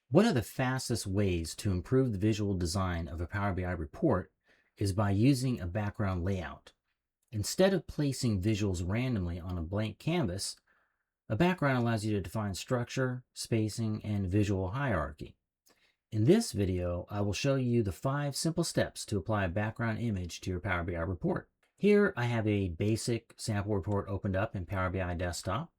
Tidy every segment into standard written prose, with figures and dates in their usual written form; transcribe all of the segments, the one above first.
One of the fastest ways to improve the visual design of a Power BI report is by using a background layout. Instead of placing visuals randomly on a blank canvas, a background allows you to define structure, spacing, and visual hierarchy. In this video, I will show you the 5 simple steps to apply a background image to your Power BI report. Here I have a basic sample report opened up in Power BI Desktop,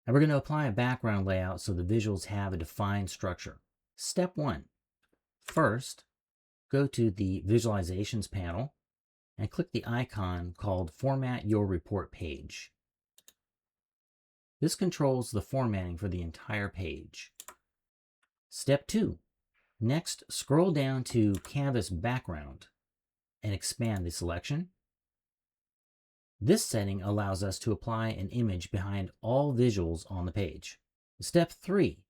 and we're going to apply a background layout so the visuals have a defined structure. Step 1. First, go to the Visualizations panel and click the icon called Format Your Report Page. This controls the formatting for the entire page. Step 2. Next, scroll down to Canvas Background and expand the selection. This setting allows us to apply an image behind all visuals on the page. Step 3.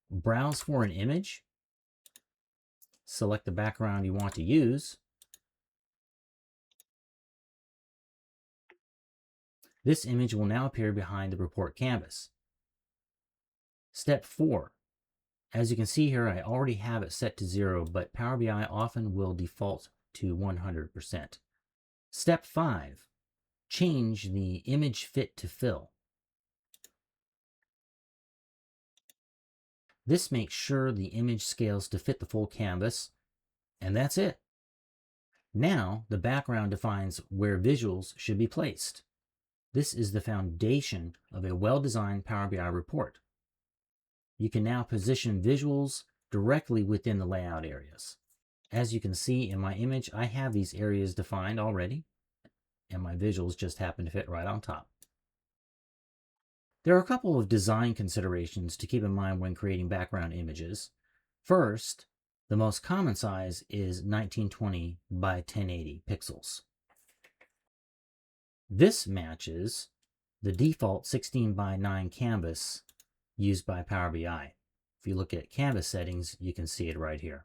Browse for an image. Select the background you want to use. This image will now appear behind the report canvas. Step 4. As you can see here, I already have it set to 0, but Power BI often will default to 100%. Step 5. Change the image fit to fill. This makes sure the image scales to fit the full canvas, and that's it. Now, the background defines where visuals should be placed. This is the foundation of a well-designed Power BI report. You can now position visuals directly within the layout areas. As you can see in my image, I have these areas defined already, and my visuals just happen to fit right on top. There are a couple of design considerations to keep in mind when creating background images. First, the most common size is 1920 by 1080 pixels. This matches the default 16 by 9 canvas used by Power BI. If you look at canvas settings, you can see it right here.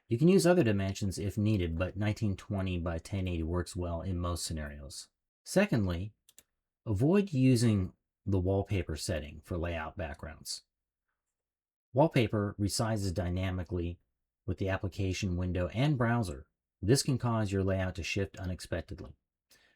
You can use other dimensions if needed, but 1920 by 1080 works well in most scenarios. Secondly, avoid using the wallpaper setting for layout backgrounds. Wallpaper resizes dynamically with the application window and browser. This can cause your layout to shift unexpectedly.